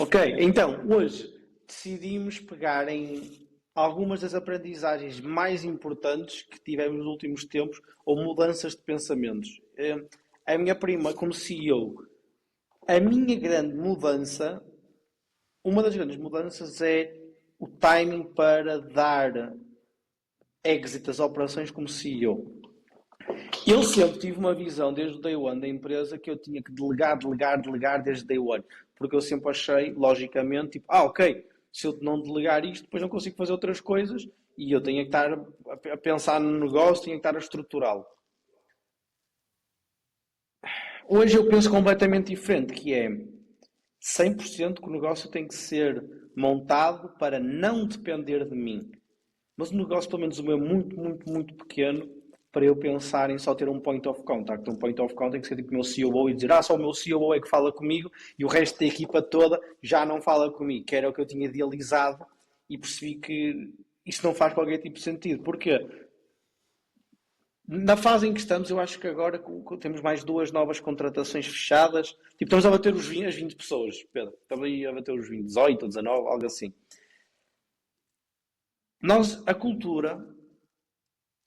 Ok, então, hoje decidimos pegar em algumas das aprendizagens mais importantes que tivemos nos últimos tempos ou mudanças de pensamentos. A minha prima, como CEO, a minha grande mudança, uma das grandes mudanças é o timing para dar exit às operações como CEO. Eu sempre tive uma visão desde o day one da empresa que eu tinha que delegar desde o day one. Porque eu sempre achei, logicamente, tipo, ok, se eu não delegar isto, depois não consigo fazer outras coisas e eu tenho que estar a pensar no negócio, tenho que estar a estruturá-lo. Hoje eu penso completamente diferente, que é 100% que o negócio tem que ser montado para não depender de mim. Mas o negócio, pelo menos o meu, é muito, muito, muito pequeno para eu pensar em só ter um point of contact. Um point of contact tem que ser tipo o meu COO e dizer, só o meu COO é que fala comigo e o resto da equipa toda já não fala comigo, que era o que eu tinha idealizado e percebi que isso não faz qualquer tipo de sentido. Porquê? Na fase em que estamos, eu acho que agora temos mais duas novas contratações fechadas. Tipo, estamos a bater as 20 pessoas, Pedro. Estamos aí a bater os 20, 18 ou 19, algo assim. Nós, a cultura,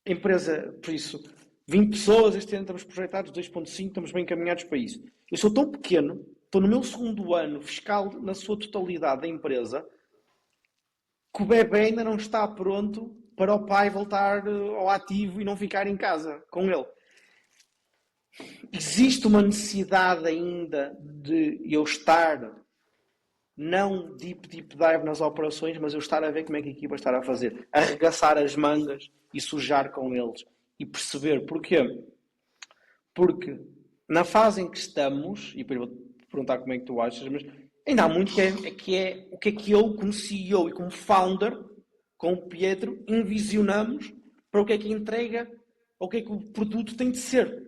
empresa, por isso, 20 pessoas, este ano estamos projetados 2,5, estamos bem encaminhados para isso. Eu sou tão pequeno, estou no meu segundo ano fiscal na sua totalidade da empresa, que o bebê ainda não está pronto para o pai voltar ao ativo e não ficar em casa com ele. Existe uma necessidade ainda de eu estar, não deep dive nas operações, mas eu estar a ver como é que a equipa está a fazer, arregaçar as mangas e sujar com eles e perceber porquê. Porque na fase em que estamos, e depois vou-te perguntar como é que tu achas, mas ainda há muito que é o que é que eu, como CEO e como founder, com o Pietro, envisionamos para o que é que a entrega, ou o que é que o produto tem de ser.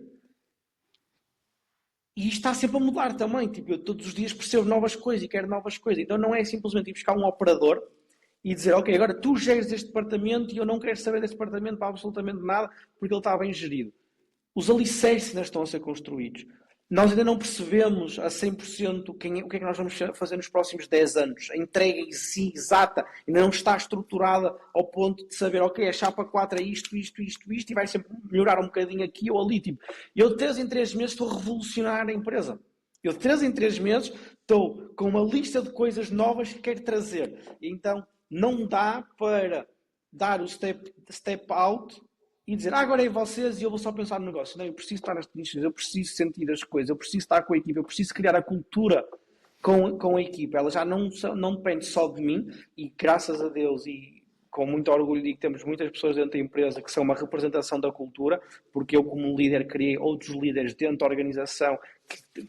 E isto está sempre a mudar também. Tipo, eu todos os dias percebo novas coisas e quero novas coisas. Então não é simplesmente ir buscar um operador e dizer, ok, agora tu geres este departamento e eu não quero saber deste departamento para absolutamente nada porque ele está bem gerido. Os alicerces ainda estão a ser construídos. Nós ainda não percebemos a 100% o que é que nós vamos fazer nos próximos 10 anos. A entrega em si, exata, ainda não está estruturada ao ponto de saber, ok, a chapa 4 é isto, e vai sempre melhorar um bocadinho aqui ou ali. Tipo, eu de 3 em 3 meses estou a revolucionar a empresa. Eu de 3 em 3 meses estou com uma lista de coisas novas que quero trazer. Então, não dá para dar o step out e dizer, agora é vocês e eu vou só pensar no negócio. Não, eu preciso estar nas condições, eu preciso sentir as coisas, eu preciso estar com a equipa, eu preciso criar a cultura com a equipa. Ela já não depende só de mim e graças a Deus e com muito orgulho digo que temos muitas pessoas dentro da empresa que são uma representação da cultura, porque eu como líder criei outros líderes dentro da organização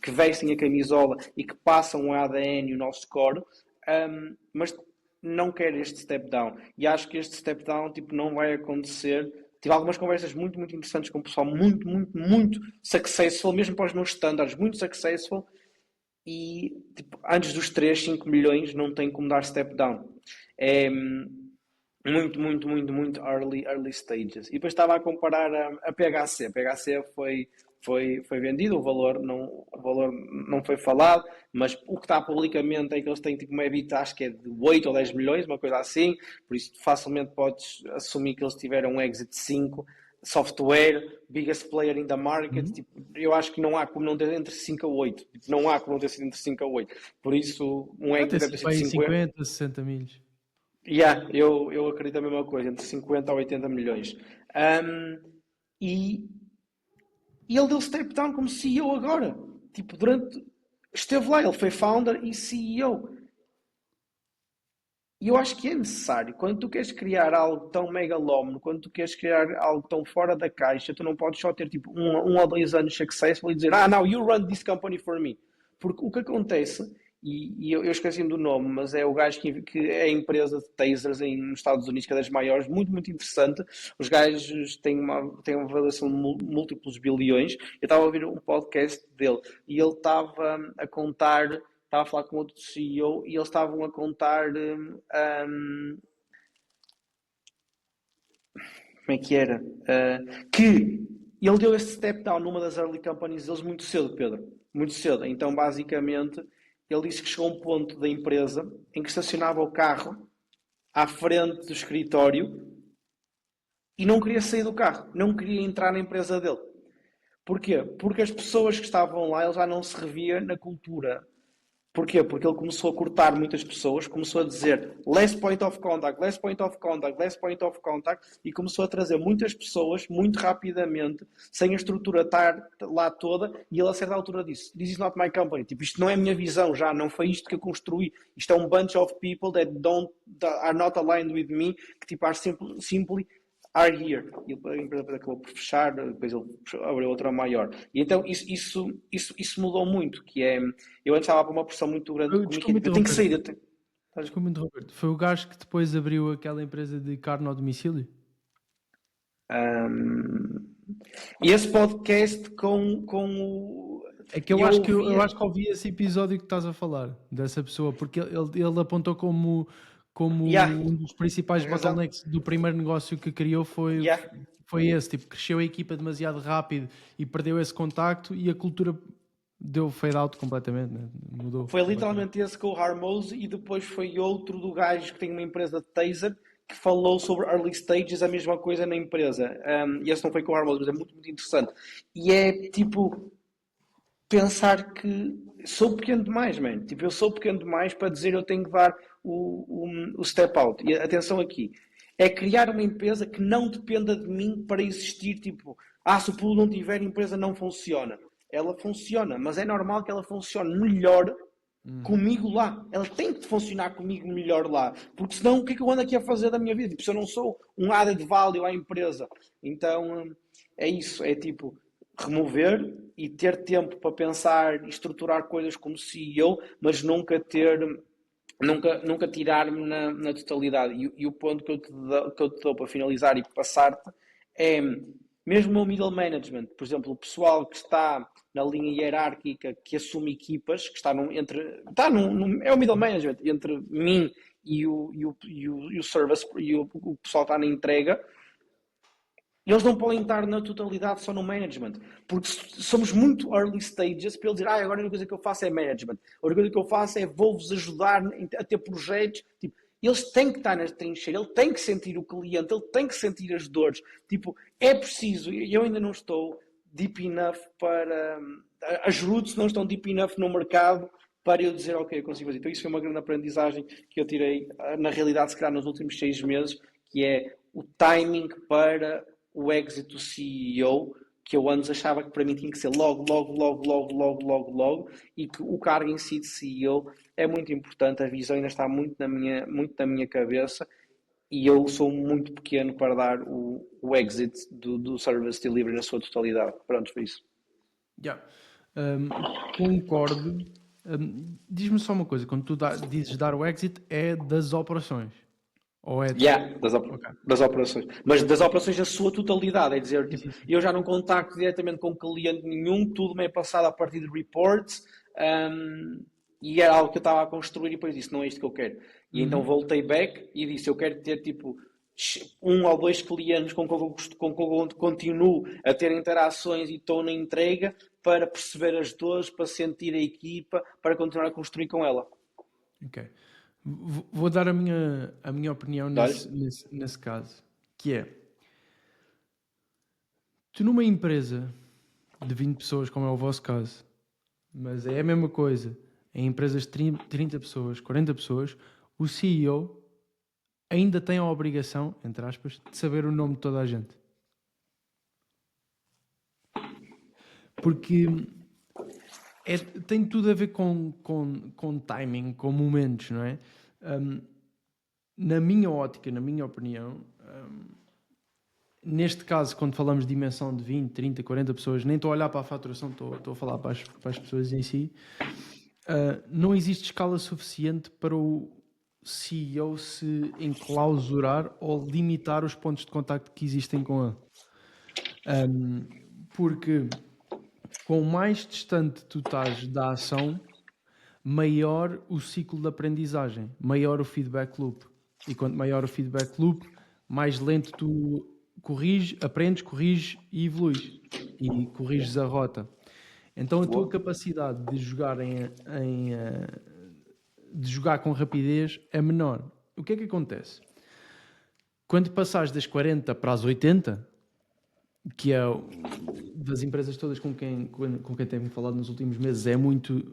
que vestem a camisola e que passam o ADN e o nosso core, mas não quero este step down. E acho que este step down tipo, não vai acontecer. Tive algumas conversas muito, muito interessantes com o pessoal muito, muito, muito successful, mesmo para os meus standards, muito successful. E tipo, antes dos 3 5 milhões não tem como dar step down. É muito, muito, muito, muito early stages. E depois estava a comparar a PHC. A PHC foi vendido, o valor não foi falado, mas o que está publicamente é que eles têm tipo uma EBITDA, acho que é de 8 ou 10 milhões, uma coisa assim, por isso facilmente podes assumir que eles tiveram um exit de 5, software, biggest player in the market, Uhum. tipo, eu acho que não há como não ter entre 5 a 8, tipo, não há como não ter sido entre 5 a 8, por isso um Vai exit ter deve ter sido para sido aí 50. 50, 60 milhas. Eu acredito a mesma coisa, entre 50 a 80 milhões. Um, e, e ele deu step down como CEO agora. Tipo, esteve lá, ele foi founder e CEO. E eu acho que é necessário. Quando tu queres criar algo tão megalómano, quando tu queres criar algo tão fora da caixa, tu não podes só ter tipo um ou 2 anos successful e dizer, now you run this company for me. Porque o que acontece, e eu esqueci-me do nome, mas é o gajo que é a empresa de tasers nos Estados Unidos, que é das maiores, muito, muito interessante. Os gajos têm uma avaliação de múltiplos bilhões. Eu estava a ouvir um podcast dele e ele estava a falar com outro CEO e eles estavam a contar como é que era? Que ele deu esse step down numa das early companies deles muito cedo, Pedro. Muito cedo. Então, basicamente, ele disse que chegou a um ponto da empresa em que estacionava o carro à frente do escritório e não queria sair do carro, não queria entrar na empresa dele. Porquê? Porque as pessoas que estavam lá, ele já não se revia na cultura. Porquê? Porque ele começou a cortar muitas pessoas, começou a dizer less point of contact, less point of contact, less point of contact, e começou a trazer muitas pessoas muito rapidamente, sem a estrutura estar lá toda, e ele a certa altura disse, this is not my company, tipo, isto não é a minha visão já, não foi isto que eu construí, isto é um bunch of people that are not aligned with me, que tipo, are simply are here. E a empresa acabou por fechar, depois ele abriu outra maior. E então isso mudou muito, que é, eu antes estava para uma pressão muito grande comigo, Desculpa eu tenho que sair, interromper. Desculpa interromper. Foi o gajo que depois abriu aquela empresa de carne ao domicílio? E esse podcast com o... É que eu acho que ouvi esse episódio que estás a falar, dessa pessoa, porque ele apontou como Yeah. um dos principais bottlenecks do primeiro negócio que criou foi esse, tipo, cresceu a equipa demasiado rápido e perdeu esse contacto e a cultura deu fade out completamente, né? Mudou. Foi literalmente esse com o Harmose e depois foi outro do gajo que tem uma empresa de taser que falou sobre early stages, a mesma coisa na empresa. E esse não foi com o Harmose, mas é muito, muito interessante. E é tipo pensar que sou pequeno demais, man. Tipo, eu sou pequeno demais para dizer eu tenho que dar o step out. E atenção aqui, é criar uma empresa que não dependa de mim para existir, tipo, se o pulo não tiver, a empresa não funciona. Ela funciona, mas é normal que ela funcione melhor comigo lá. Ela tem que funcionar comigo melhor lá. Porque senão, o que é que eu ando aqui a fazer da minha vida? Tipo, se eu não sou um added value à empresa. Então, é isso. É tipo, remover e ter tempo para pensar e estruturar coisas como CEO, mas nunca tirar-me na totalidade. E o ponto que eu te dou para finalizar e passar-te é, mesmo o middle management, por exemplo, o pessoal que está na linha hierárquica, que assume equipas, que está é o middle management, entre mim e o service, e o pessoal que está na entrega, eles não podem estar na totalidade só no management, porque somos muito early stages para ele dizer, agora a única coisa que eu faço é management, a única coisa que eu faço é vou-vos ajudar a ter projetos, tipo, eles têm que estar na trincheira, ele tem que sentir o cliente, ele tem que sentir as dores, tipo, é preciso, eu ainda não estou deep enough para, as roots não estão deep enough no mercado para eu dizer, ok, eu consigo fazer. Então isso foi uma grande aprendizagem que eu tirei, na realidade, se calhar nos últimos 6 meses, que é o timing para o exit do CEO, que eu antes achava que para mim tinha que ser logo, e que o cargo em si de CEO é muito importante, a visão ainda está muito na minha cabeça e eu sou muito pequeno para dar o exit do Service Delivery na sua totalidade. Pronto, foi isso. Concordo. Diz-me só uma coisa, quando tu dizes dar o exit é das operações? Ou é das operações. Mas das operações na sua totalidade, é dizer, tipo, sim. eu já não contacto diretamente com cliente nenhum, tudo me é passado a partir de reports, e era algo que eu estava a construir e depois disse, não é isto que eu quero. E então voltei back e disse, eu quero ter tipo 1 ou 2 clientes com que eu continuo a ter interações e estou na entrega para perceber as dores, para sentir a equipa, para continuar a construir com ela. Ok. Vou dar a minha opinião nesse caso, que é, tu numa empresa de 20 pessoas, como é o vosso caso, mas é a mesma coisa, em empresas de 30 pessoas, 40 pessoas, o CEO ainda tem a obrigação, entre aspas, de saber o nome de toda a gente. Porque tem tudo a ver com timing, com momentos, não é? Na minha ótica, na minha opinião, neste caso, quando falamos de dimensão de 20, 30, 40 pessoas, nem estou a olhar para a faturação, estou a falar para as pessoas em si, não existe escala suficiente para o CEO se enclausurar ou limitar os pontos de contacto que existem com ele. Porque quanto mais distante tu estás da ação, maior o ciclo de aprendizagem, maior o feedback loop. E quanto maior o feedback loop, mais lento tu aprendes, corriges e evoluís. E corriges a rota. Então a tua Boa. capacidade de jogar de jogar com rapidez é menor. O que é que acontece? Quando passares das 40 para as 80, que é das empresas todas com quem tenho falado nos últimos meses, é muito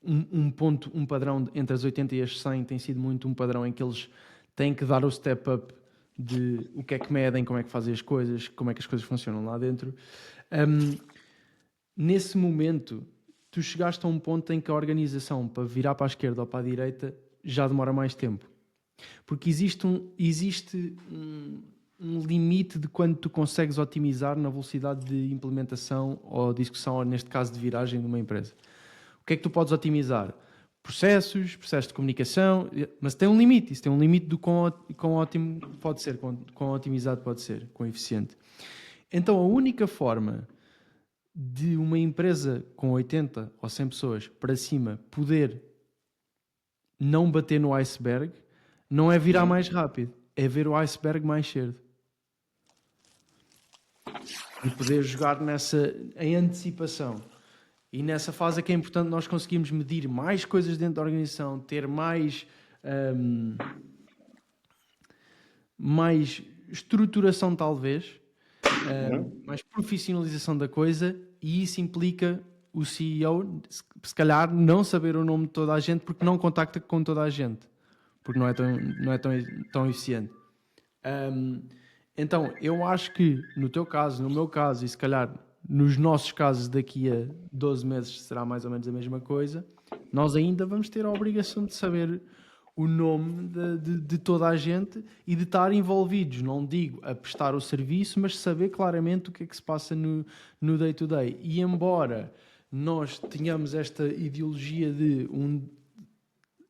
um padrão entre as 80 e as 100 tem sido muito um padrão em que eles têm que dar o step up de o que é que medem, como é que fazem as coisas, como é que as coisas funcionam lá dentro. Nesse momento, tu chegaste a um ponto em que a organização para virar para a esquerda ou para a direita já demora mais tempo. Porque existe um limite de quando tu consegues otimizar na velocidade de implementação ou de execução, ou neste caso de viragem de uma empresa. O que é que tu podes otimizar? Processos de comunicação, mas tem um limite. Isso tem um limite do quão ótimo pode ser, quão otimizado pode ser, quão eficiente. Então a única forma de uma empresa com 80 ou 100 pessoas para cima poder não bater no iceberg não é virar mais rápido, é ver o iceberg mais cedo. E poder jogar em antecipação. E nessa fase é que é importante nós conseguirmos medir mais coisas dentro da organização, ter mais estruturação talvez, mais profissionalização da coisa, e isso implica o CEO, se calhar, não saber o nome de toda a gente porque não contacta com toda a gente, porque não é tão eficiente. Então, eu acho que no teu caso, no meu caso, e se calhar nos nossos casos daqui a 12 meses será mais ou menos a mesma coisa, nós ainda vamos ter a obrigação de saber o nome de toda a gente e de estar envolvidos, não digo a prestar o serviço, mas saber claramente o que é que se passa no day-to-day. E embora nós tenhamos esta ideologia de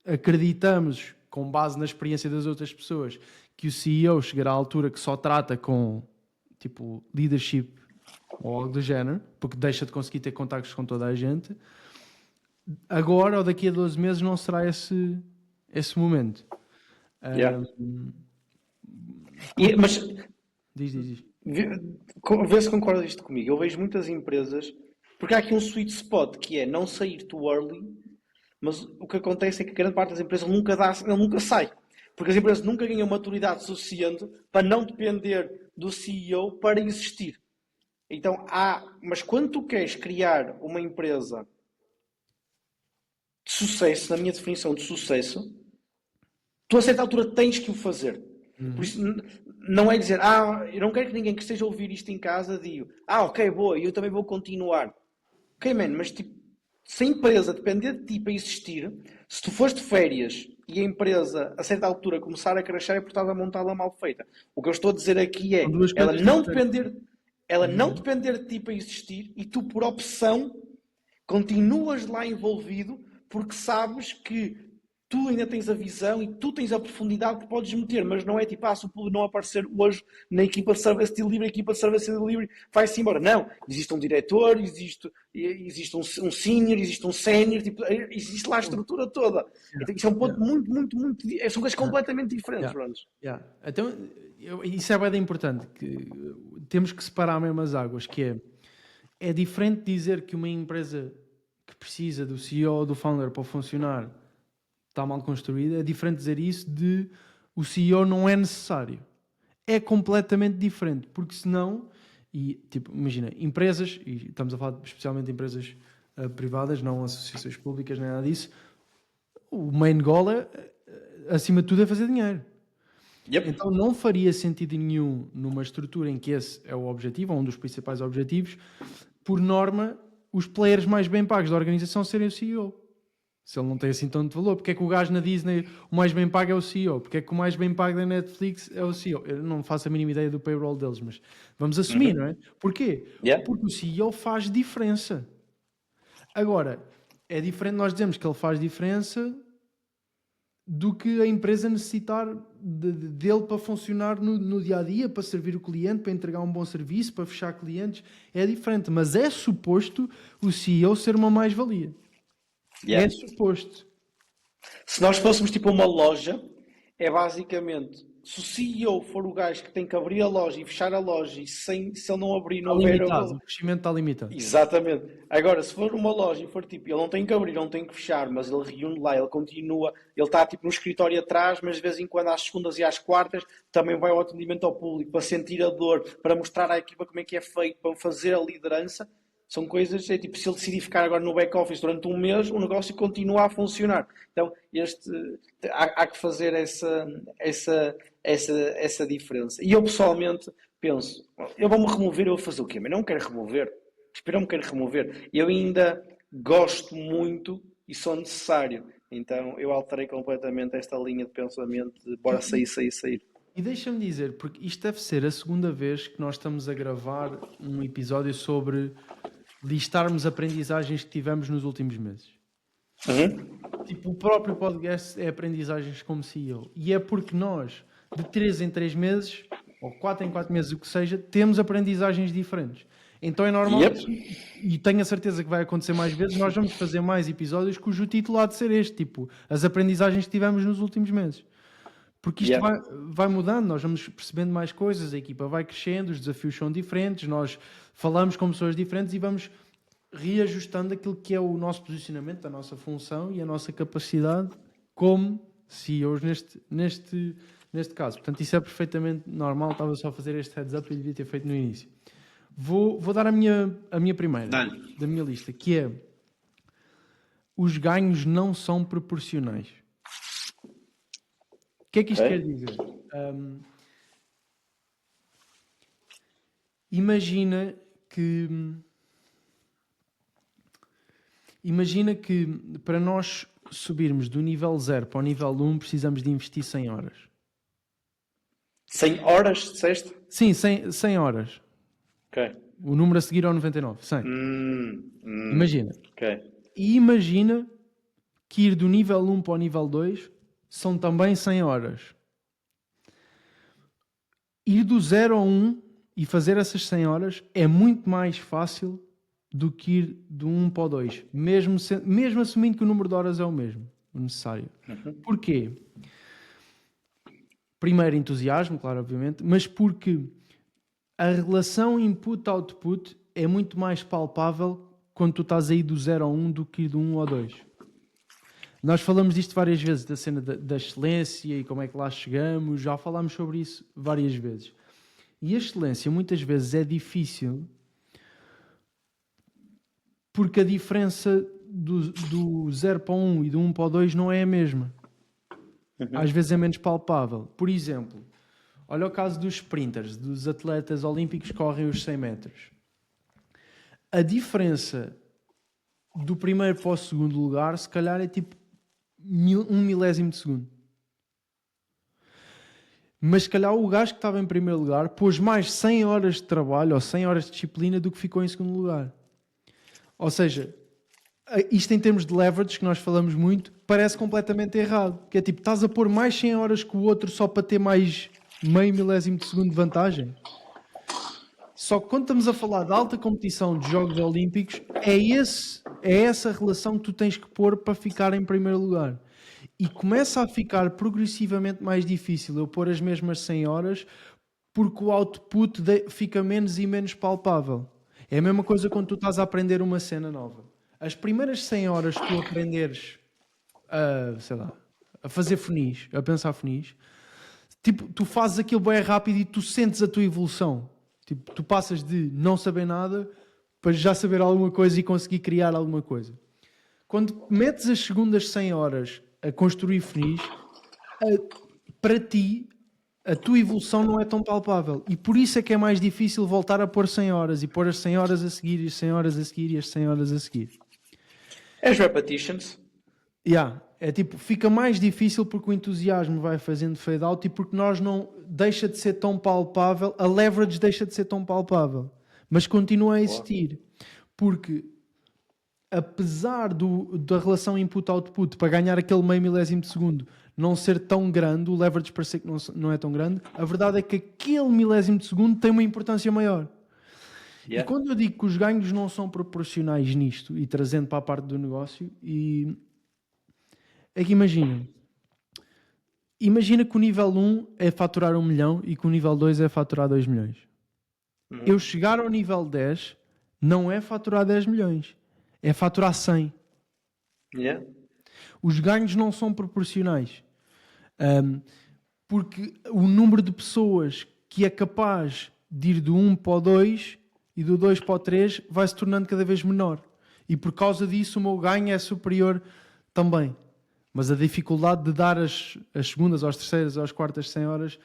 acreditamos, com base na experiência das outras pessoas, que o CEO chegará à altura que só trata com tipo leadership ou algo do género, porque deixa de conseguir ter contactos com toda a gente, agora ou daqui a 12 meses não será esse momento. Yeah. Mas Diz. vê se concordas isto comigo. Eu vejo muitas empresas, porque há aqui um sweet spot que é não sair too early, mas o que acontece é que grande parte das empresas nunca sai. Porque as empresas nunca ganham maturidade suficiente para não depender do CEO para existir. Então mas quando tu queres criar uma empresa de sucesso, na minha definição de sucesso, tu a certa altura tens que o fazer. Por isso não é dizer, eu não quero que ninguém que esteja a ouvir isto em casa diga, ok, boa, eu também vou continuar. Ok, man, mas tipo, se a empresa depender de ti para existir, se tu fores de férias e a empresa a certa altura começar a crescer é porque estás a montá-la mal feita. O que eu estou a dizer aqui é, ela não depender de ti para existir e tu por opção continuas lá envolvido porque sabes que tu ainda tens a visão e tu tens a profundidade que podes meter, mas não é tipo, se o público não aparecer hoje na equipa de Service Delivery, a equipa de Service Delivery vai-se embora. Não, existe um diretor, existe um senior, existe um sénior, tipo, existe lá a estrutura toda. Então, isso é um ponto muito, muito, muito... São coisas completamente diferentes, Brunos. Então, isso é bem importante, que temos que separar mesmo as águas, que é diferente dizer que uma empresa que precisa do CEO ou do founder para funcionar está mal construída, é diferente dizer isso de o CEO não é necessário. É completamente diferente, porque senão, imagina, empresas, e estamos a falar especialmente de empresas privadas, não associações públicas, nem nada disso, o main goal acima de tudo é fazer dinheiro. Yep. Então não faria sentido nenhum numa estrutura em que esse é o objetivo, ou um dos principais objetivos, por norma, os players mais bem pagos da organização serem o CEO. Se ele não tem assim tanto valor, porque é que o gajo na Disney o mais bem pago é o CEO? Porque é que o mais bem pago da Netflix é o CEO? Eu não faço a mínima ideia do payroll deles, mas vamos assumir, não é? Porquê? Yeah. Porque o CEO faz diferença. Agora, é diferente nós dizemos que ele faz diferença do que a empresa necessitar dele para funcionar no dia-a-dia, para servir o cliente, para entregar um bom serviço, para fechar clientes. É diferente, mas é suposto o CEO ser uma mais-valia. Yeah. É suposto. Se nós fôssemos tipo uma loja, é basicamente se o CEO for o gajo que tem que abrir a loja e fechar a loja e se ele não abrir, Está não houver. limitado, o crescimento está limitado. Exatamente. Agora, se for uma loja e for tipo, ele não tem que abrir, não tem que fechar, mas ele reúne lá, ele continua, ele está tipo no escritório atrás, mas de vez em quando às segundas e às quartas também vai ao atendimento ao público para sentir a dor, para mostrar à equipa como é que é feito, para fazer a liderança. São coisas, é tipo, se ele decidir ficar agora no back-office durante um mês, o negócio continua a funcionar. Então, há que fazer essa diferença. E eu, pessoalmente, penso, eu vou-me remover, eu vou fazer o quê? Mas não quero remover. Espero me quero remover. Eu ainda gosto muito e sou necessário. Então, eu alterei completamente esta linha de pensamento de bora sair, sair, sair. E deixa-me dizer, porque isto deve ser a segunda vez que nós estamos a gravar um episódio sobre listarmos aprendizagens que tivemos nos últimos meses. Tipo, o próprio podcast é aprendizagens como CEO. E é porque nós, de 3 em 3 meses, ou 4 em 4 meses, o que seja, temos aprendizagens diferentes. Então é normal, e tenho a certeza que vai acontecer mais vezes, nós vamos fazer mais episódios cujo título há de ser este, tipo, as aprendizagens que tivemos nos últimos meses. Porque isto vai mudando, nós vamos percebendo mais coisas, a equipa vai crescendo, os desafios são diferentes, nós falamos com pessoas diferentes e vamos reajustando aquilo que é o nosso posicionamento, a nossa função e a nossa capacidade como CEOs neste caso. Portanto, isso é perfeitamente normal, estava só a fazer este heads up e devia ter feito no início. Vou dar a minha primeira, da minha lista, que é: os ganhos não são proporcionais. O que é que isto quer dizer? Imagina que para nós subirmos do nível 0 para o nível 1 precisamos de investir 100 horas. 100 horas, disseste? Sim, 100 horas. Ok. O número a seguir ao 99, 100. Imagina. Ok. E imagina que ir do nível 1 para o nível 2 são também 100 horas. Ir do 0 ao 1 e fazer essas 100 horas é muito mais fácil do que ir do 1 para o 2. Mesmo assumindo que o número de horas é o mesmo, o necessário. Porquê? Primeiro, entusiasmo, claro, obviamente, mas porque a relação input-output é muito mais palpável quando tu estás aí do 0 ao 1 do que do 1 ao 2. Nós falamos disto várias vezes, da cena da excelência e como é que lá chegamos, já falámos sobre isso várias vezes. E a excelência muitas vezes é difícil porque a diferença do 0 para o 1 e do 1 para o 2 não é a mesma. Às vezes é menos palpável. Por exemplo, olha o caso dos sprinters, dos atletas olímpicos que correm os 100 metros. A diferença do primeiro para o segundo lugar, se calhar é tipo 1 milésimo de segundo. Mas se calhar o gajo que estava em primeiro lugar pôs mais 100 horas de trabalho ou 100 horas de disciplina do que ficou em segundo lugar. Ou seja, isto em termos de leverage, que nós falamos muito, parece completamente errado. Que é tipo, estás a pôr mais 100 horas que o outro só para ter mais meio milésimo de segundo de vantagem. Só que quando estamos a falar de alta competição de Jogos Olímpicos, é essa relação que tu tens que pôr para ficar em primeiro lugar. E começa a ficar progressivamente mais difícil eu pôr as mesmas 100 horas porque o output fica menos e menos palpável. É a mesma coisa quando tu estás a aprender uma cena nova. As primeiras 100 horas que tu aprenderes a fazer funis, a pensar funis, tipo, tu fazes aquilo bem rápido e tu sentes a tua evolução. Tipo, tu passas de não saber nada para já saber alguma coisa e conseguir criar alguma coisa. Quando metes as segundas 100 horas a construir funis, para ti, a tua evolução não é tão palpável. E por isso é que é mais difícil voltar a pôr 100 horas e pôr as 100 horas a seguir, e as 100 horas a seguir, e as 100 horas a seguir. As repetitions. É tipo, fica mais difícil porque o entusiasmo vai fazendo fade out e porque nós não deixa de ser tão palpável, a leverage deixa de ser tão palpável, mas continua a existir. Porque apesar da relação input-output para ganhar aquele meio milésimo de segundo não ser tão grande, o leverage parecer que não é tão grande, a verdade é que aquele milésimo de segundo tem uma importância maior. E quando eu digo que os ganhos não são proporcionais nisto, e trazendo para a parte do negócio, é que imagina, imagina que o nível 1 é faturar 1 milhão e que o nível 2 é faturar 2 milhões. Eu chegar ao nível 10 não é faturar 10 milhões, é faturar 100. Yeah. Os ganhos não são proporcionais. Porque o número de pessoas que é capaz de ir do 1 para o 2 e do 2 para o 3 vai se tornando cada vez menor. E por causa disso o meu ganho é superior também. Mas a dificuldade de dar as segundas, às terceiras, às quartas 100 horas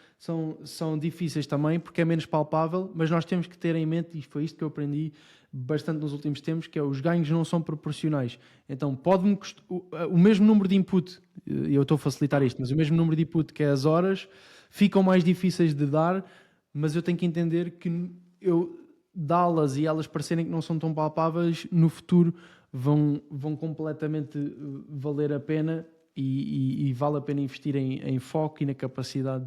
são difíceis também, porque é menos palpável, mas nós temos que ter em mente, e foi isto que eu aprendi bastante nos últimos tempos, que é os ganhos não são proporcionais. Então, pode-me custar o mesmo número de input, e eu estou a facilitar isto, mas o mesmo número de input que é as horas, ficam mais difíceis de dar, mas eu tenho que entender que eu dá-las e elas parecerem que não são tão palpáveis, no futuro vão completamente valer a pena. E vale a pena investir em foco e na capacidade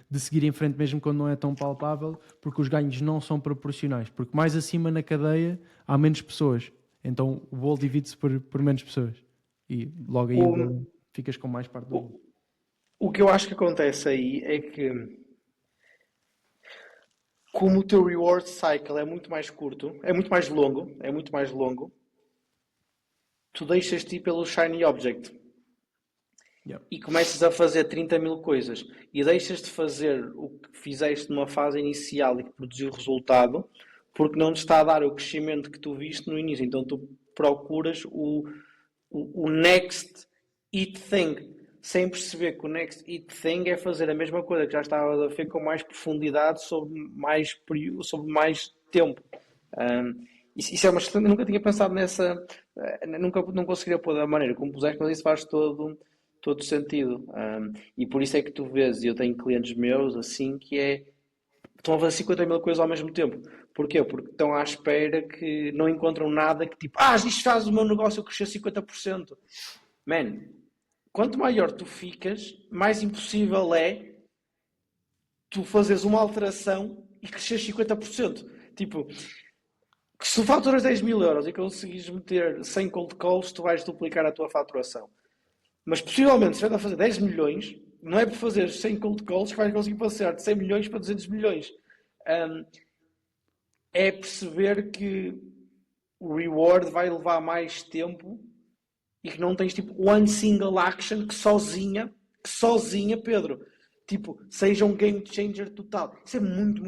de seguir em frente mesmo quando não é tão palpável, porque os ganhos não são proporcionais, porque mais acima na cadeia há menos pessoas, então o bolo divide-se por menos pessoas e logo aí ficas com mais parte do bolo. O que eu acho que acontece aí é que, como o teu reward cycle é muito mais curto, é muito mais longo, tu deixas-te ir pelo shiny object. Yeah. E começas a fazer 30 mil coisas e deixas de fazer o que fizeste numa fase inicial e que produziu resultado, porque não te está a dar o crescimento que tu viste no início. Então tu procuras o next it thing, sem perceber que o next it thing é fazer a mesma coisa que já estava a fazer com mais profundidade sobre mais período, sobre mais tempo. Isso é uma questão, eu nunca tinha pensado nessa, nunca não conseguiria pôr da maneira como puseste, mas isso faz todo sentido. E por isso é que tu vês, e eu tenho clientes meus assim, que estão a fazer 50 mil coisas ao mesmo tempo. Porquê? Porque estão à espera que não encontram nada que tipo, isto faz o meu negócio crescer 50%. Man, quanto maior tu ficas, mais impossível é tu fazeres uma alteração e cresceres 50%. Tipo, que se tu faturas 10 mil euros e conseguires meter 100 cold calls, tu vais duplicar a tua faturação. Mas possivelmente, se vais a fazer 10 milhões, não é por fazer 100 cold calls que vais conseguir passar de 100 milhões para 200 milhões. É perceber que o reward vai levar mais tempo e que não tens tipo one single action que sozinha, Pedro, tipo, seja um game changer total. Isso é muito,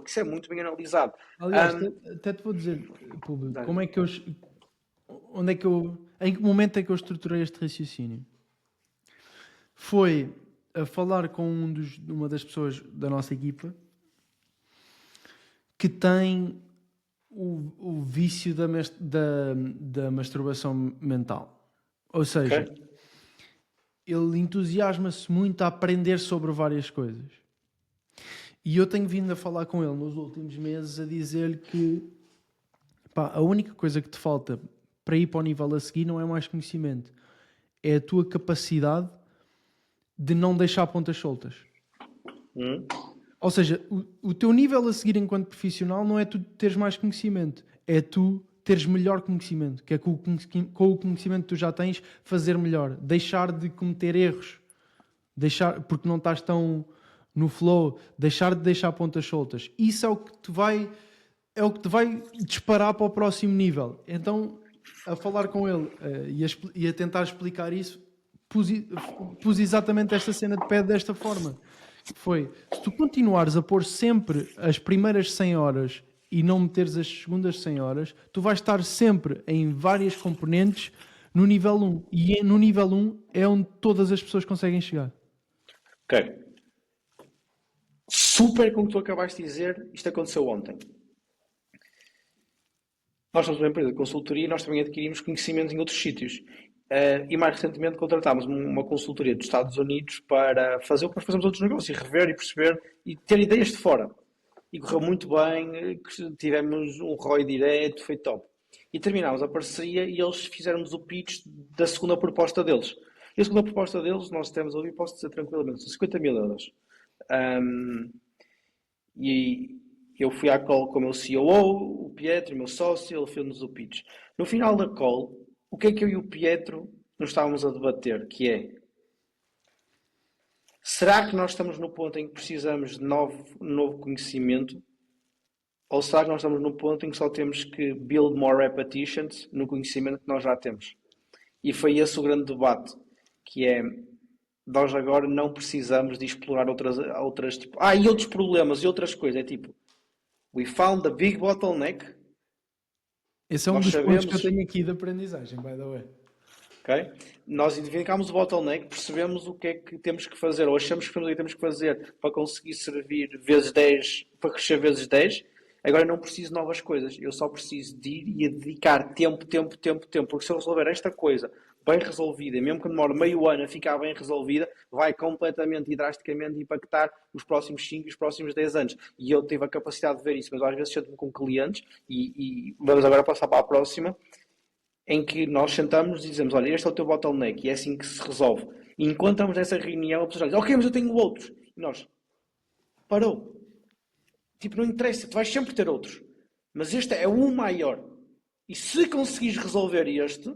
isso é muito bem analisado. Aliás, até te vou dizer, público, como é que em que momento é que eu estruturei este raciocínio? Foi a falar com uma das pessoas da nossa equipa que tem o vício da masturbação mental. Ou seja, ele entusiasma-se muito a aprender sobre várias coisas. E eu tenho vindo a falar com ele nos últimos meses a dizer-lhe que a única coisa que te falta para ir para o nível a seguir não é mais conhecimento. É a tua capacidade de não deixar pontas soltas. Ou seja, o teu nível a seguir enquanto profissional não é tu teres mais conhecimento, é tu teres melhor conhecimento, que é com o conhecimento que tu já tens, fazer melhor, deixar de cometer erros, porque não estás tão no flow, deixar de deixar pontas soltas. Isso é o que te vai disparar para o próximo nível. Então, a falar com ele e a tentar explicar isso, pus exatamente esta cena de pé desta forma. Foi, se tu continuares a pôr sempre as primeiras 100 horas e não meteres as segundas 100 horas, tu vais estar sempre em várias componentes no nível 1. E no nível 1 é onde todas as pessoas conseguem chegar. Ok. Super como tu acabaste de dizer, isto aconteceu ontem. Nós somos uma empresa de consultoria e nós também adquirimos conhecimentos em outros sítios. E mais recentemente contratámos uma consultoria dos Estados Unidos para fazer o que nós fazemos outros negócios, e rever e perceber e ter ideias de fora. E correu muito bem, tivemos um ROI direto, foi top. E terminámos a parceria e eles fizeram-nos o pitch da segunda proposta deles. E a segunda proposta deles, nós temos a ouvir, posso dizer tranquilamente, são 50 mil euros. E eu fui à call com o meu COO, o Pietro, o meu sócio, ele fez-nos o pitch. No final da call, o que é que eu e o Pietro nos estávamos a debater? Que é, Será que nós estamos no ponto em que precisamos de novo conhecimento? Ou será que nós estamos no ponto em que só temos que build more repetitions no conhecimento que nós já temos? E foi esse o grande debate, que é, nós agora não precisamos de explorar outras tipo, e outros problemas e outras coisas. É tipo, we found the big bottleneck. Esse é um Nós dos pontos que eu sabemos, tenho aqui de aprendizagem, by the way. ok? Nós identificámos o bottleneck, percebemos o que é que temos que fazer, ou achamos que sabemos o que é que temos que fazer para conseguir servir vezes 10, para crescer vezes 10. Agora não preciso de novas coisas, eu só preciso de ir e dedicar tempo. Porque se eu resolver esta coisa bem resolvida, mesmo que demore meio ano a ficar bem resolvida, vai completamente e drasticamente impactar os próximos 5 e os próximos 10 anos. E eu tive a capacidade de ver isso, mas às vezes sento-me com clientes, e vamos agora passar para a próxima, em que nós sentamos e dizemos, olha, este é o teu bottleneck, e é assim que se resolve. E enquanto estamos nessa reunião, a pessoa diz, ok, mas eu tenho outros. E nós, parou. Tipo, não interessa, tu vais sempre ter outros. Mas este é o maior. E se conseguires resolver este,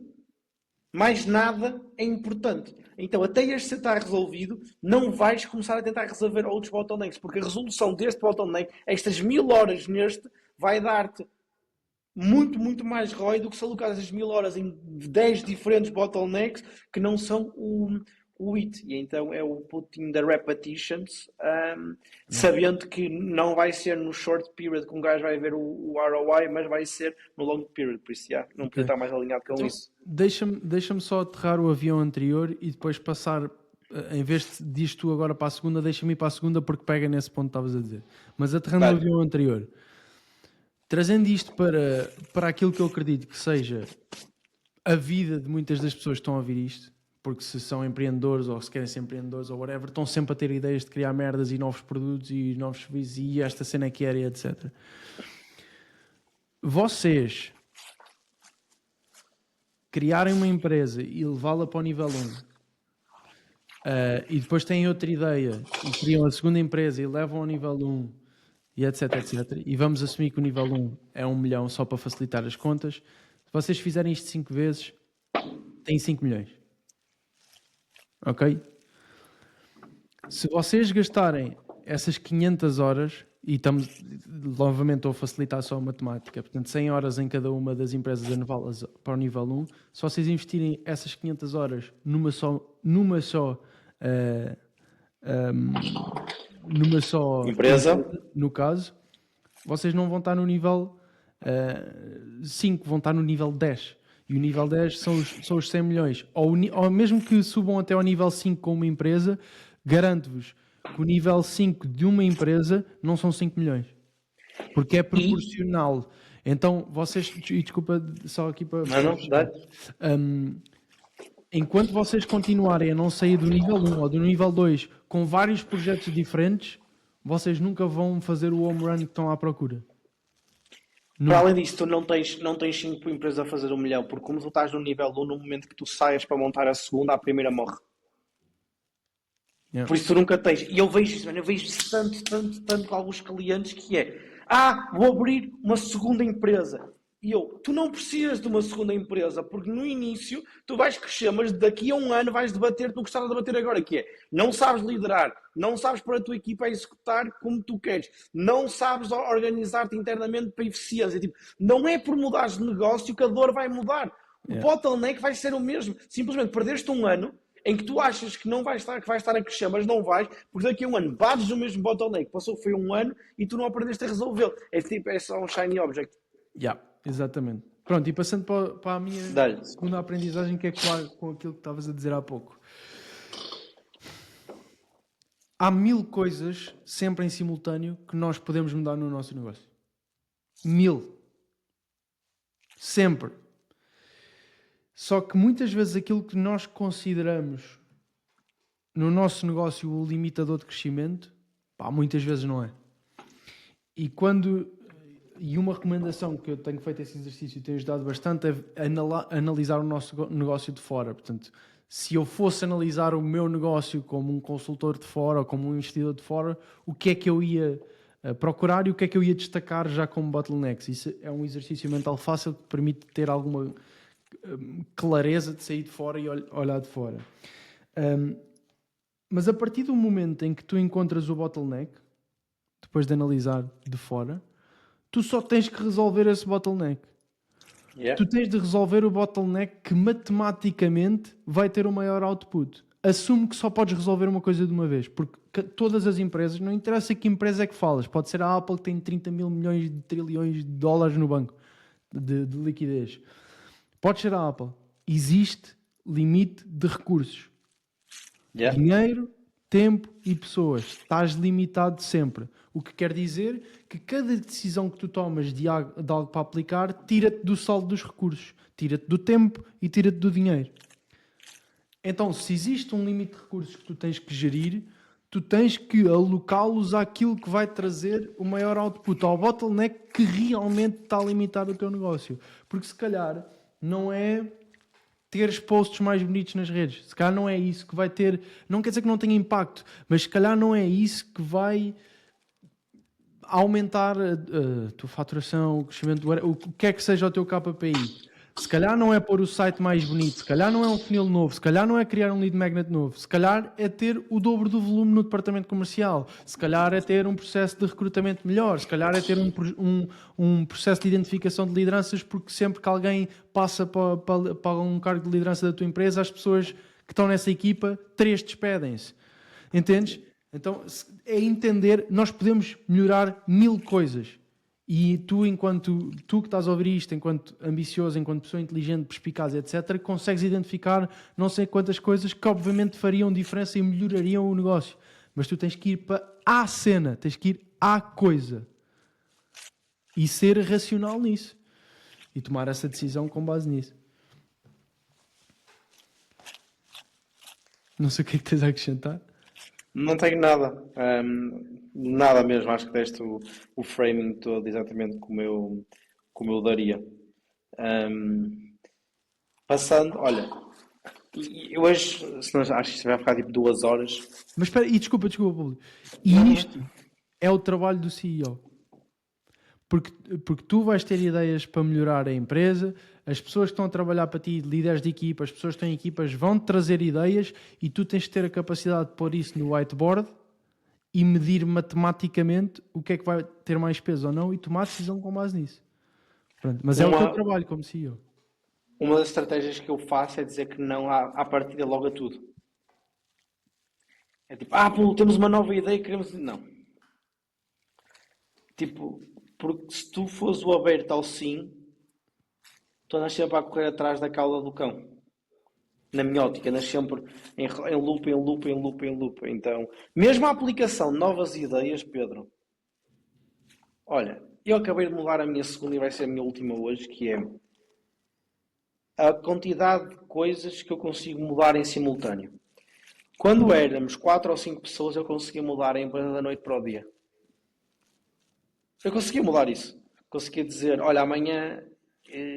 mais nada é importante. Então, até este estar resolvido, não vais começar a tentar resolver outros bottlenecks, porque a resolução deste bottleneck, estas 1000 horas neste, vai dar-te muito mais ROI do que se alocares as 1000 horas em 10 diferentes bottlenecks que não são o IT. E então é o putting the repetitions, sabendo que não vai ser no short period que um gajo vai ver o ROI, mas vai ser no long period. Por isso, não podia estar mais alinhado com Então, isso. deixa-me só aterrar o avião anterior e depois passar, em vez disto tu agora para a segunda, deixa-me ir para a segunda porque pega nesse ponto que estavas a dizer. Mas aterrando o avião anterior, trazendo isto para aquilo que eu acredito que seja a vida de muitas das pessoas que estão a ouvir isto, porque se são empreendedores ou se querem ser empreendedores ou whatever, estão sempre a ter ideias de criar merdas e novos produtos e novos serviços e esta cena que era, etc. Vocês criarem uma empresa e levá-la para o nível 1 e depois têm outra ideia e criam a segunda empresa e levam ao nível 1 e etc, e vamos assumir que o nível 1 é 1 milhão só para facilitar as contas. Se vocês fizerem isto 5 vezes, têm 5 milhões. Ok? Se vocês gastarem essas 500 horas, e estamos, novamente estou a facilitar só a matemática, portanto 100 horas em cada uma das empresas a levá-las para o nível 1, se vocês investirem essas 500 horas numa só Empresa. no caso, vocês não vão estar no nível 5, vão estar no nível 10. E o nível 10 são os 100 milhões. Ou mesmo que subam até ao nível 5 com uma empresa, garanto-vos que o nível 5 de uma empresa não são 5 milhões. Porque é proporcional. Então, vocês... E desculpa, só aqui para... Não, dá. Enquanto vocês continuarem a não sair do nível 1 ou do nível 2 com vários projetos diferentes, vocês nunca vão fazer o home run que estão à procura. Para além disso, tu não tens 5 empresas a fazer 1 milhão, porque como tu estás no nível 1, no momento que tu saias para montar a segunda, a primeira morre. Yeah. Por isso tu nunca tens. E eu vejo isso, eu vejo isso tanto com alguns clientes que é vou abrir uma segunda empresa. E tu não precisas de uma segunda empresa, porque no início tu vais crescer, mas daqui a um ano vais debater tu que estás a debater agora, que é, não sabes liderar, não sabes para a tua equipa executar como tu queres, não sabes organizar-te internamente para eficiência. Tipo, não é por mudares de negócio que a dor vai mudar. O bottleneck vai ser o mesmo. Simplesmente perdeste um ano em que tu achas que não vais estar, que vais estar a crescer, mas não vais, porque daqui a um ano bates no mesmo bottleneck. Passou, foi um ano e tu não aprendeste a resolvê-lo. É só um shiny object. Exatamente. Pronto, e passando para a minha segunda aprendizagem, que é com aquilo que estavas a dizer há pouco. Há 1000 coisas, sempre em simultâneo, que nós podemos mudar no nosso negócio. 1000. Sempre. Só que muitas vezes aquilo que nós consideramos no nosso negócio o limitador de crescimento, muitas vezes não é. E uma recomendação que eu tenho feito esse exercício e tenho ajudado bastante é analisar o nosso negócio de fora. Portanto, se eu fosse analisar o meu negócio como um consultor de fora ou como um investidor de fora, o que é que eu ia procurar e o que é que eu ia destacar já como bottlenecks? Isso é um exercício mental fácil que permite ter alguma clareza de sair de fora e olhar de fora. Mas a partir do momento em que tu encontras o bottleneck, depois de analisar de fora, tu só tens que resolver esse bottleneck. Yeah. Tu tens de resolver o bottleneck que matematicamente vai ter o maior output. Assume que só podes resolver uma coisa de uma vez, porque todas as empresas, não interessa que empresa é que falas, pode ser a Apple que tem 30 mil milhões de trilhões de dólares no banco de liquidez. Pode ser a Apple. Existe limite de recursos. Yeah. Dinheiro, tempo e pessoas. Estás limitado sempre. O que quer dizer que cada decisão que tu tomas de algo para aplicar tira-te do saldo dos recursos, tira-te do tempo e tira-te do dinheiro. Então, se existe um limite de recursos que tu tens que gerir, tu tens que alocá-los àquilo que vai trazer o maior output, ao bottleneck que realmente está a limitar o teu negócio. Porque se calhar não é teres posts mais bonitos nas redes. Se calhar não é isso que vai ter... Não quer dizer que não tenha impacto, mas se calhar não é isso que vai aumentar a tua faturação, o crescimento o que é que seja o teu KPI. Se calhar não é pôr o site mais bonito, se calhar não é um funil novo, se calhar não é criar um lead magnet novo, se calhar é ter o dobro do volume no departamento comercial, se calhar é ter um processo de recrutamento melhor, se calhar é ter um processo de identificação de lideranças, porque sempre que alguém passa para um cargo de liderança da tua empresa, as pessoas que estão nessa equipa, 3 despedem-se. Entendes? Então, é entender, nós podemos melhorar 1000 coisas. E tu que estás a ouvir isto, enquanto ambicioso, enquanto pessoa inteligente, perspicaz, etc., consegues identificar não sei quantas coisas que obviamente fariam diferença e melhorariam o negócio. Mas tu tens que ir para a cena, tens que ir à coisa. E ser racional nisso. E tomar essa decisão com base nisso. Não sei o que é que tens a acrescentar. Não tenho nada. Nada mesmo. Acho que deste o framing todo exatamente como eu daria. Passando, olha, eu hoje, acho que isto vai ficar tipo 2 horas. Mas espera, e desculpa, Pablo. E isto é o trabalho do CEO. Porque tu vais ter ideias para melhorar a empresa, as pessoas que estão a trabalhar para ti, líderes de equipa, as pessoas que estão em equipas, vão-te trazer ideias e tu tens de ter a capacidade de pôr isso no whiteboard e medir matematicamente o que é que vai ter mais peso ou não e tomar decisão com base nisso. Pronto, mas é o teu trabalho como CEO. Uma das estratégias que eu faço é dizer que não à partida logo a tudo. É tipo, pô, temos uma nova ideia e queremos... Não. Tipo, porque se tu fores o aberto ao sim, tu andas sempre a correr atrás da cauda do cão. Na minha ótica, andas sempre em loop. Então, mesmo a aplicação de novas ideias, Pedro, olha, eu acabei de mudar a minha segunda e vai ser a minha última hoje, que é a quantidade de coisas que eu consigo mudar em simultâneo. Quando éramos 4 ou 5 pessoas, eu conseguia mudar a empresa da noite para o dia. Eu conseguia mudar isso. Conseguia dizer, olha, amanhã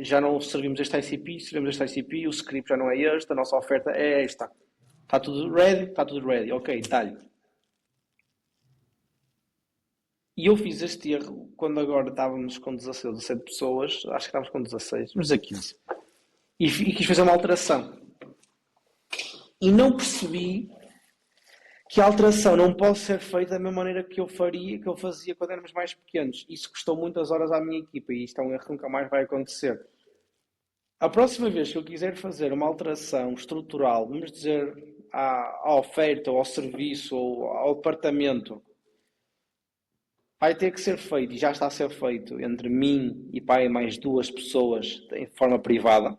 já não servimos este ICP, o script já não é este, a nossa oferta é esta. Está tudo ready? Ok, dá-lhe. E eu fiz este erro quando agora estávamos com 16 ou 17 pessoas, acho que estávamos com 16, mas a 15. E quis fazer uma alteração. E não percebi que a alteração não pode ser feita da mesma maneira que eu fazia quando éramos mais pequenos. Isso custou muitas horas à minha equipa e isto é um erro que nunca mais vai acontecer. A próxima vez que eu quiser fazer uma alteração estrutural, vamos dizer, à oferta, ou ao serviço, ou ao departamento, vai ter que ser feito, e já está a ser feito, entre mim e mais 2 pessoas, em forma privada,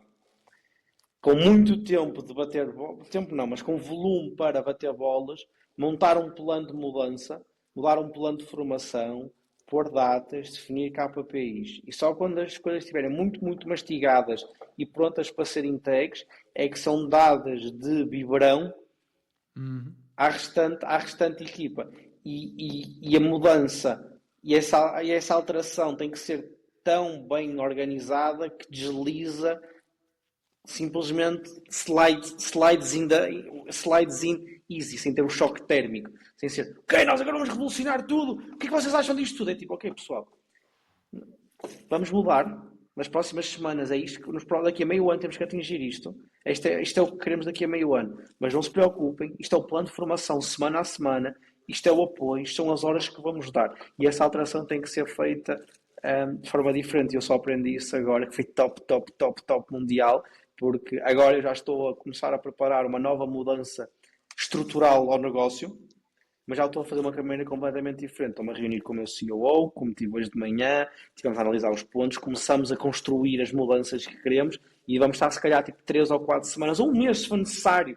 com muito tempo de bater bolas, tempo não, mas com volume para bater bolas, montar um plano de mudança, mudar um plano de formação, pôr datas, definir KPIs. E só quando as coisas estiverem muito mastigadas e prontas para serem entregues, é que são dadas de biberão à restante equipa. E a mudança e essa alteração tem que ser tão bem organizada que desliza simplesmente slides in easy, sem ter um choque térmico, sem ser, ok, nós agora vamos revolucionar tudo, o que é que vocês acham disto tudo? É tipo, ok pessoal, vamos mudar, nas próximas semanas, é isto que daqui a meio ano temos que atingir isto. Isto é o que queremos daqui a meio ano. Mas não se preocupem, isto é o plano de formação semana a semana, isto é o apoio, isto são as horas que vamos dar. E essa alteração tem que ser feita de forma diferente. Eu só aprendi isso agora, que foi top mundial, porque agora eu já estou a começar a preparar uma nova mudança estrutural ao negócio, mas já estou a fazer uma caminhada completamente diferente. Estou-me a reunir com o meu CEO, como tive hoje de manhã, estivemos a analisar os pontos, começamos a construir as mudanças que queremos e vamos estar, se calhar, tipo 3 ou 4 semanas, ou um mês, se for necessário,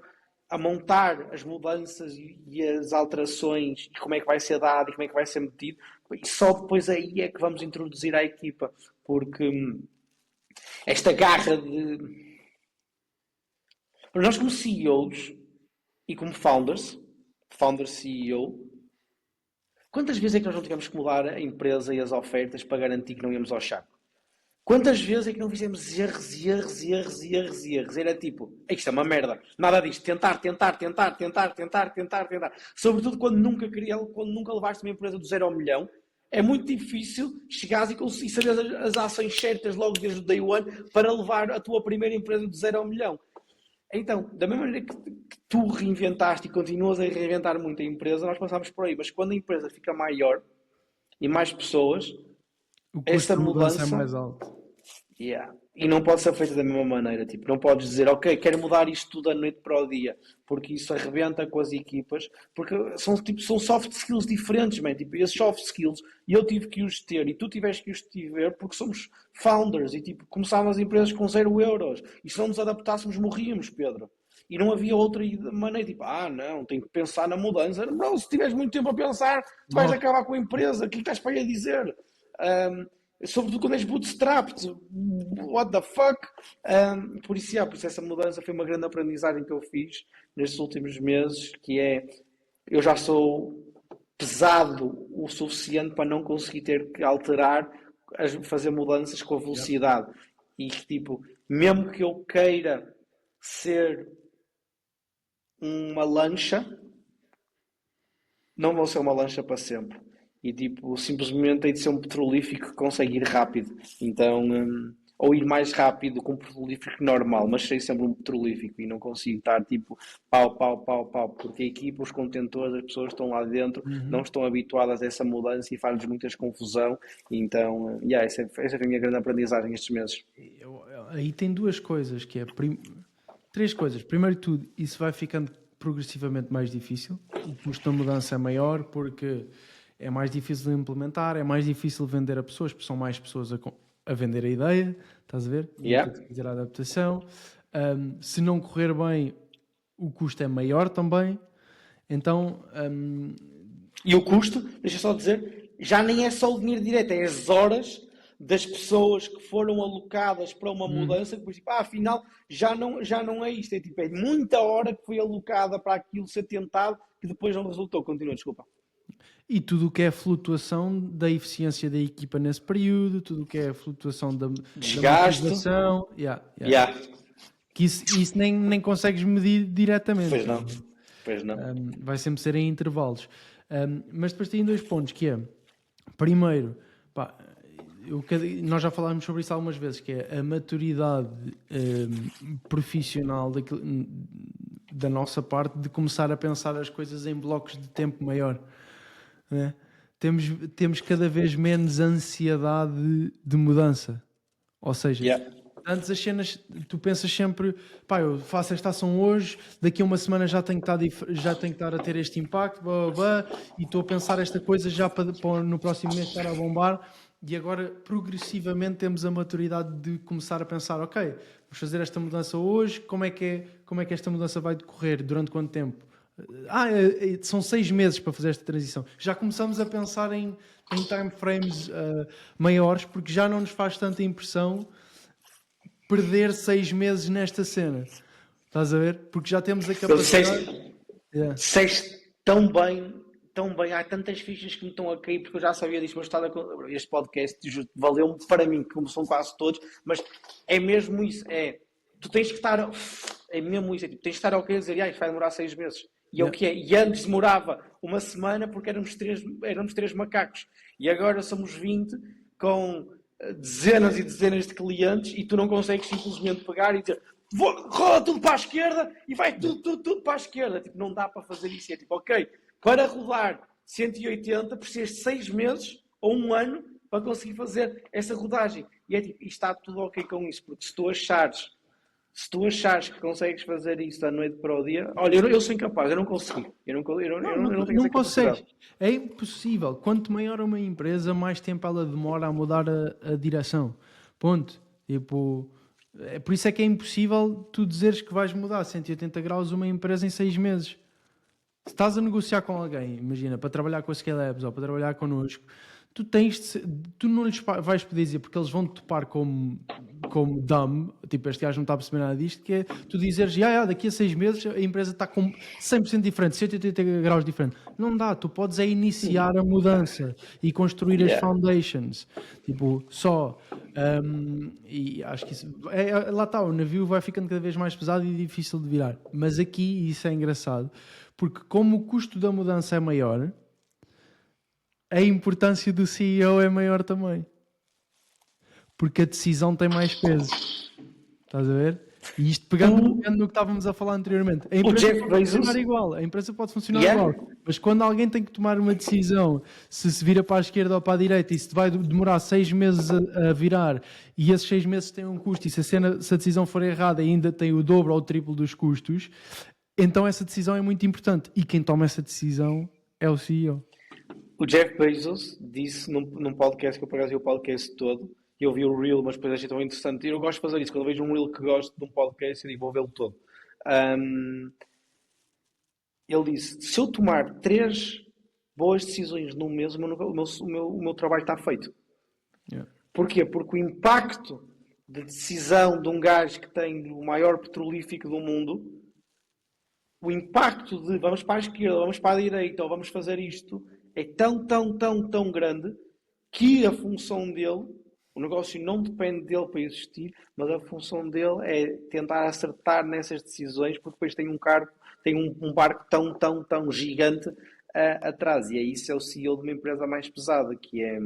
a montar as mudanças e as alterações, e como é que vai ser dado e como é que vai ser metido, e só depois aí é que vamos introduzir à equipa, porque esta garra de... Nós como CEOs e como founder CEO, quantas vezes é que nós não tivemos que mudar a empresa e as ofertas para garantir que não íamos ao chaco? Quantas vezes é que não fizemos erros? Era tipo, isto é uma merda, nada disto, tentar. Sobretudo quando nunca levaste uma empresa do 0 ao milhão, é muito difícil chegares e saber as ações certas logo desde o day one para levar a tua primeira empresa do 0 ao milhão. Então, da mesma maneira que tu reinventaste e continuas a reinventar muito a empresa, nós passamos por aí. Mas quando a empresa fica maior e mais pessoas, O custo esta de mudança é mudança... mais alto. E não pode ser feita da mesma maneira. Tipo, não podes dizer, ok, quero mudar isto tudo da noite para o dia, porque isso arrebenta com as equipas, porque são soft skills diferentes, man. Tipo, esses soft skills eu tive que os ter e tu tiveste que os ter porque somos founders e tipo, começámos as empresas com 0 euros e se não nos adaptássemos morríamos, Pedro. E não havia outra maneira, tipo, não, tenho que pensar na mudança. Não, se tiveres muito tempo a pensar, tu vais acabar com a empresa. O que estás para aí a dizer? Sobretudo quando és bootstrapped, what the fuck? Por isso essa mudança foi uma grande aprendizagem que eu fiz nestes últimos meses, que é, eu já sou pesado o suficiente para não conseguir ter que alterar, fazer mudanças com a velocidade. E que tipo, mesmo que eu queira ser uma lancha, não vou ser uma lancha para sempre. E tipo, simplesmente tem de ser um petrolífico que consegue ir rápido. Então, ou ir mais rápido com um petrolífico normal, mas sei sempre um petrolífico e não consigo estar tipo pau, porque a equipa, os contentores, as pessoas que estão lá dentro não estão habituadas a essa mudança e faz-lhes muita confusão. Então, essa foi a minha grande aprendizagem estes meses. Aí tem duas coisas, que é... Três coisas. Primeiro de tudo, isso vai ficando progressivamente mais difícil. O custo da mudança é maior porque é mais difícil de implementar, é mais difícil vender a pessoas, porque são mais pessoas a vender a ideia, estás a ver? Fazer a adaptação. Se não correr bem, o custo é maior também. Então... E o custo, deixa só dizer, já nem é só o dinheiro direto, é as horas das pessoas que foram alocadas para uma mudança, que depois tipo, afinal já não é isto, é tipo, é muita hora que foi alocada para aquilo ser tentado que depois não resultou. Continua, desculpa. E tudo o que é flutuação da eficiência da equipa nesse período, tudo o que é flutuação da motivação, que isso nem consegues medir diretamente. Pois não. Vai sempre ser em intervalos. Mas depois tem dois pontos, que é, primeiro, nós já falámos sobre isso algumas vezes, que é a maturidade profissional da nossa parte de começar a pensar as coisas em blocos de tempo maior. Né? Temos cada vez menos ansiedade de mudança. Ou seja, antes as cenas, tu pensas sempre, eu faço esta ação hoje, daqui a uma semana já tenho que estar a ter este impacto, e estou a pensar esta coisa já para no próximo mês estar a bombar. E agora, progressivamente, temos a maturidade de começar a pensar, ok, vamos fazer esta mudança hoje, como é que esta mudança vai decorrer, durante quanto tempo? São 6 meses para fazer esta transição. Já começamos a pensar em time frames maiores, porque já não nos faz tanta impressão perder 6 meses nesta cena. Estás a ver? Porque já temos a capacidade... Disseste tão bem, há tantas fichas que me estão a cair, porque eu já sabia disso, mas este podcast valeu-me para mim, como são quase todos, mas é mesmo isso, tu tens que estar, é mesmo isso, tens que estar ok a dizer, isto vai demorar 6 meses. E é o que é. E antes demorava uma semana porque éramos três macacos. E agora somos 20 com dezenas e dezenas de clientes e tu não consegues simplesmente pegar e dizer roda tudo para a esquerda e vai tudo para a esquerda. Tipo, não dá para fazer isso. É tipo, ok, para rodar 180 precisas de 6 meses ou um ano para conseguir fazer essa rodagem. E é tipo, e está tudo ok com isso, porque se tu achares que consegues fazer isso da noite para o dia, olha, eu sou incapaz, eu não consegui. Eu não tenho Não essa capacidade. consegues. É impossível. Quanto maior uma empresa, mais tempo ela demora a mudar a direção. Ponto. Tipo, por isso é que é impossível tu dizeres que vais mudar 180 graus uma empresa em 6 meses. Se estás a negociar com alguém, imagina, para trabalhar com a Scalabs ou para trabalhar connosco, tu não lhes vais poder dizer, porque eles vão te topar como dumb, tipo, este gajo não está a perceber nada disto, que é tu dizeres, daqui a 6 meses a empresa está com 100% diferente, 180 graus diferente. Não dá, tu podes é iniciar a mudança e construir as Yeah. foundations. Tipo, só. E acho que isso, lá está, o navio vai ficando cada vez mais pesado e difícil de virar. Mas aqui isso é engraçado, porque como o custo da mudança é maior, a importância do CEO é maior também. Porque a decisão tem mais peso. Estás a ver? E isto pegando no que estávamos a falar anteriormente. A O empresa Jeff pode Bezos, funcionar igual. A empresa pode funcionar yeah, igual. Mas quando alguém tem que tomar uma decisão, se vira para a esquerda ou para a direita e se vai demorar 6 meses a virar e esses 6 meses têm um custo e se a decisão for errada ainda tem o dobro ou o triplo dos custos, então essa decisão é muito importante. E quem toma essa decisão é o CEO. o Jeff Bezos disse num podcast que eu pagava o podcast todo, e eu vi o reel, mas depois achei tão interessante, e eu gosto de fazer isso, quando eu vejo um reel que gosto de um podcast, eu digo, vou vê-lo todo. Ele disse, se eu tomar 3 boas decisões num mês, o meu trabalho está feito. Yeah. Porquê? Porque o impacto de decisão de um gajo que tem o maior petrolífico do mundo, o impacto de vamos para a esquerda, vamos para a direita, ou vamos fazer isto, é tão grande que a função dele, o negócio não depende dele para existir, mas a função dele é tentar acertar nessas decisões, porque depois tem um barco tão gigante atrás. E é isso, é o CEO de uma empresa mais pesada, que é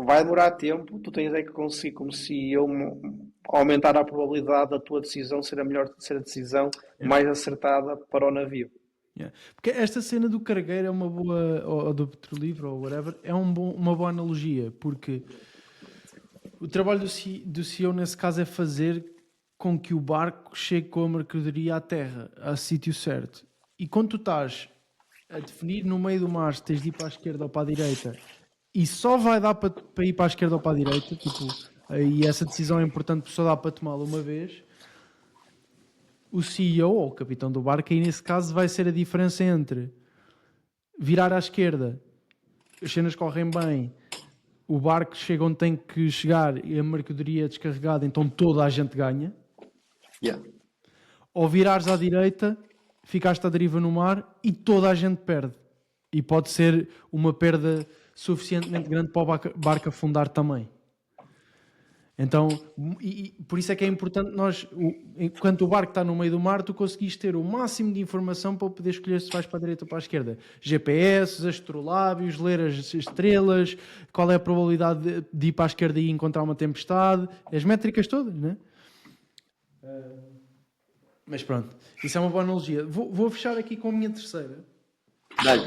vai demorar tempo, tu tens é que conseguir, como CEO, aumentar a probabilidade da tua decisão ser a decisão mais acertada para o navio. Yeah. Porque esta cena do cargueiro é uma boa, ou do petrolífero ou whatever, é uma boa analogia, porque o trabalho do CEO nesse caso é fazer com que o barco chegue com a mercadoria à terra, ao sítio certo. E quando tu estás a definir no meio do mar se tens de ir para a esquerda ou para a direita, e só vai dar para ir para a esquerda ou para a direita, tipo, e essa decisão é importante porque só dá para tomá-la uma vez, o CEO ou o capitão do barco, aí nesse caso vai ser a diferença entre virar à esquerda, as cenas correm bem, o barco chega onde tem que chegar e a mercadoria é descarregada, então toda a gente ganha. Yeah. Ou virares à direita, ficaste à deriva no mar e toda a gente perde. E pode ser uma perda suficientemente grande para o barco afundar também. Então, por isso é que é importante nós, enquanto o barco está no meio do mar, tu conseguiste ter o máximo de informação para poder escolher se vais para a direita ou para a esquerda. GPS, astrolábios, ler as estrelas, qual é a probabilidade de ir para a esquerda e encontrar uma tempestade, as métricas todas, né? Mas pronto, isso é uma boa analogia. Vou fechar aqui com a minha terceira, Dá-lhe.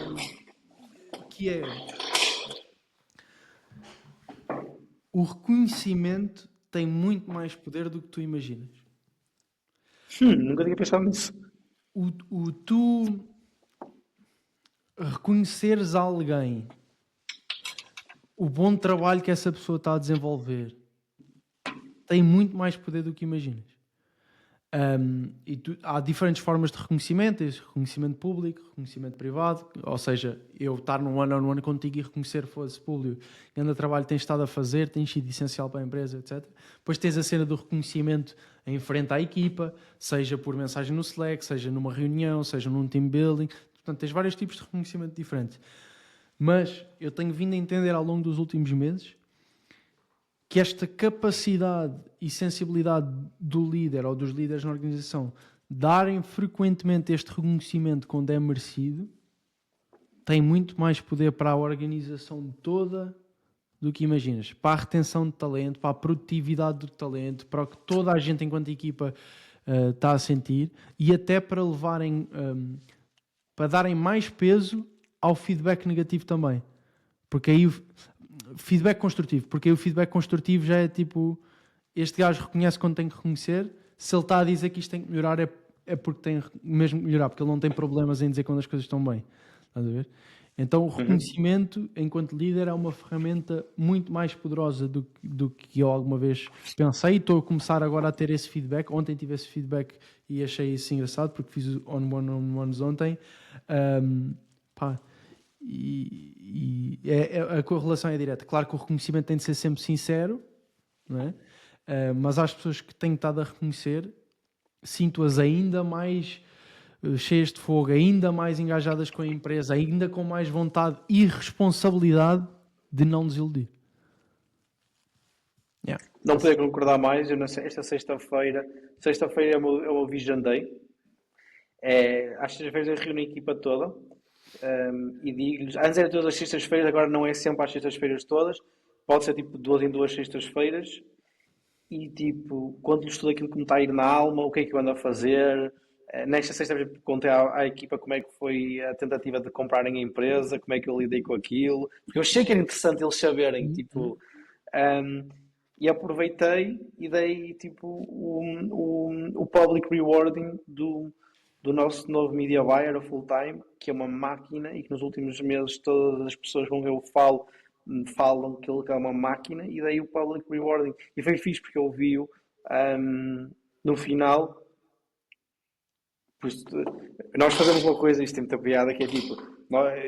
que é o reconhecimento tem muito mais poder do que tu imaginas. Nunca tinha pensado nisso. Tu reconheceres a alguém o bom trabalho que essa pessoa está a desenvolver tem muito mais poder do que imaginas. Há diferentes formas de reconhecimento, tens reconhecimento público, reconhecimento privado, ou seja, eu estar num one-on-one contigo e reconhecer fosse público, grande trabalho tens estado a fazer, tens sido essencial para a empresa, etc. Depois tens a cena do reconhecimento em frente à equipa, seja por mensagem no Slack, seja numa reunião, seja num team building, portanto tens vários tipos de reconhecimento diferentes. Mas eu tenho vindo a entender ao longo dos últimos meses que esta capacidade e sensibilidade do líder ou dos líderes na organização darem frequentemente este reconhecimento quando é merecido tem muito mais poder para a organização toda do que imaginas. Para a retenção de talento, para a produtividade do talento, para o que toda a gente enquanto equipa está a sentir, e até para levarem, para darem mais peso ao feedback negativo também. Porque aí feedback construtivo, porque aí o feedback construtivo já é tipo, este gajo reconhece quando tem que reconhecer, se ele está a dizer que isto tem que melhorar é porque tem mesmo que melhorar, porque ele não tem problemas em dizer quando as coisas estão bem. Estás a ver? Então o reconhecimento enquanto líder é uma ferramenta muito mais poderosa do que eu alguma vez pensei. Estou a começar agora a ter esse feedback. Ontem tive esse feedback e achei isso engraçado porque fiz on-one-on-ones ontem. Pá, e a correlação é direta. Claro que o reconhecimento tem de ser sempre sincero, não é? Mas às pessoas que tenho estado a reconhecer, sinto-as ainda mais cheias de fogo, ainda mais engajadas com a empresa, ainda com mais vontade e responsabilidade de não desiludir. Yeah. Não poder concordar mais. Eu esta sexta-feira é o meu Vision Day. Às sextas-feiras eu reúno a equipa toda e digo-lhes, antes era todas as sextas-feiras, agora não é sempre às sextas-feiras todas, pode ser tipo 2 em 2 sextas-feiras, e tipo, conto-lhes tudo aquilo que me está a ir na alma, o que é que eu ando a fazer. Nesta sexta-feira contei à equipa como é que foi a tentativa de comprarem a empresa, como é que eu lidei com aquilo, porque eu achei que era interessante eles saberem, tipo, e aproveitei e dei tipo o public rewarding do nosso novo media buyer, a Full Time, que é uma máquina e que nos últimos meses todas as pessoas com quem eu falo falam que ele é uma máquina, e dei o public rewarding. E foi fixe porque eu vi-o no final. Pois, nós fazemos uma coisa, isto tem muita piada, que é tipo,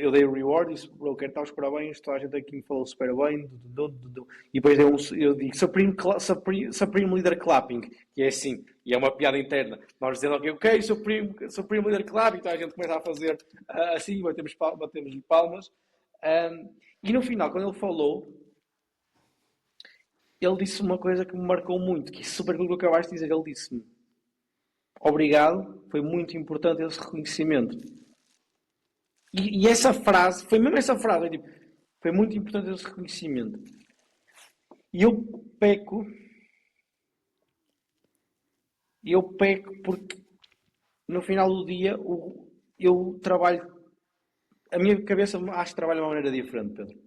eu dei o reward e disse, bro, quero dar os parabéns, toda a gente aqui me falou super bem, e depois eu digo Supreme Leader Clapping, que é assim, e é uma piada interna. Nós dizendo, ok, Supreme Leader Clapping, então a gente começa a fazer assim, batemos-lhe palmas. E no final, quando ele falou, ele disse uma coisa que me marcou muito, que é super aquilo que eu acabaste de dizer. Ele disse-me, obrigado, foi muito importante esse reconhecimento. E essa frase, foi mesmo essa frase, tipo, foi muito importante esse reconhecimento. E eu peco porque no final do dia eu trabalho, a minha cabeça acho que trabalha de uma maneira diferente, Pedro.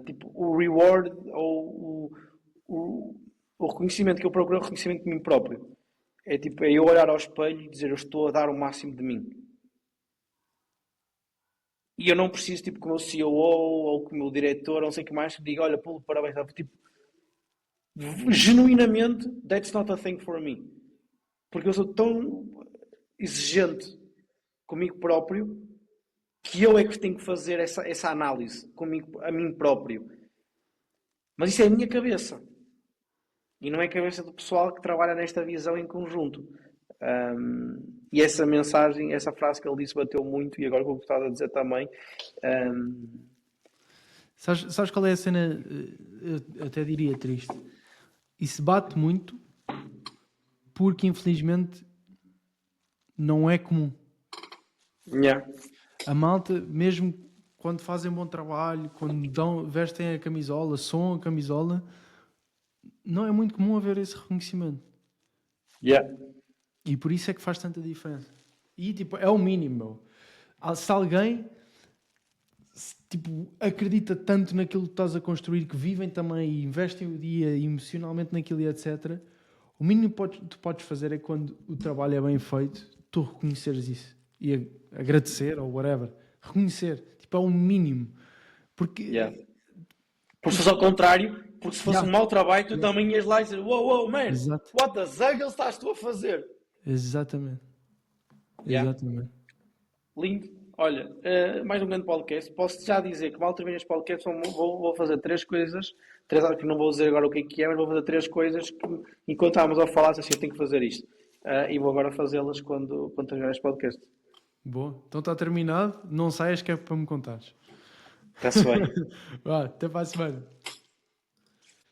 Tipo, o reward ou o reconhecimento que eu procuro é o reconhecimento de mim próprio. É tipo, é eu olhar ao espelho e dizer, eu estou a dar o máximo de mim. E eu não preciso, tipo, que o meu CEO ou que o meu diretor, não sei o que mais, que diga, olha, Paulo, parabéns. Tipo, genuinamente, that's not a thing for me. Porque eu sou tão exigente comigo próprio que eu é que tenho que fazer essa análise comigo, a mim próprio. Mas isso é a minha cabeça. E não é a cabeça do pessoal que trabalha nesta visão em conjunto. E essa mensagem, essa frase que ele disse bateu muito, e agora que eu gostava de dizer também. Sabes qual é a cena? Eu até diria triste. Isso bate muito porque infelizmente não é comum. Yeah. A malta, mesmo quando fazem bom trabalho, quando vestem a camisola, soam a camisola, não é muito comum haver esse reconhecimento. Yeah. E por isso é que faz tanta diferença. E tipo, é o mínimo. Se alguém tipo, acredita tanto naquilo que estás a construir, que vivem também e investem o dia emocionalmente naquilo e etc., o mínimo que tu podes fazer é, quando o trabalho é bem feito, tu reconheceres isso e agradecer ou whatever. Reconhecer, tipo, é o mínimo. Porque Porque se fosse ao contrário, porque se fosse um mau trabalho, tu também ias lá e dizer, wow, man, exato. what the zagel estás tu a fazer? Exatamente. Exatamente. Lindo. Olha, mais um grande podcast. Posso já dizer que mal termino este podcast, vou fazer 3 coisas. 3 horas que não vou dizer agora o que é, mas vou fazer 3 coisas que, enquanto estávamos a falar, assim, eu tenho que fazer isto. E vou agora fazê-las quando terminar este podcast. Boa. Então está terminado. Não saias que é para me contares. Está-se bem. Vá, até para a semana.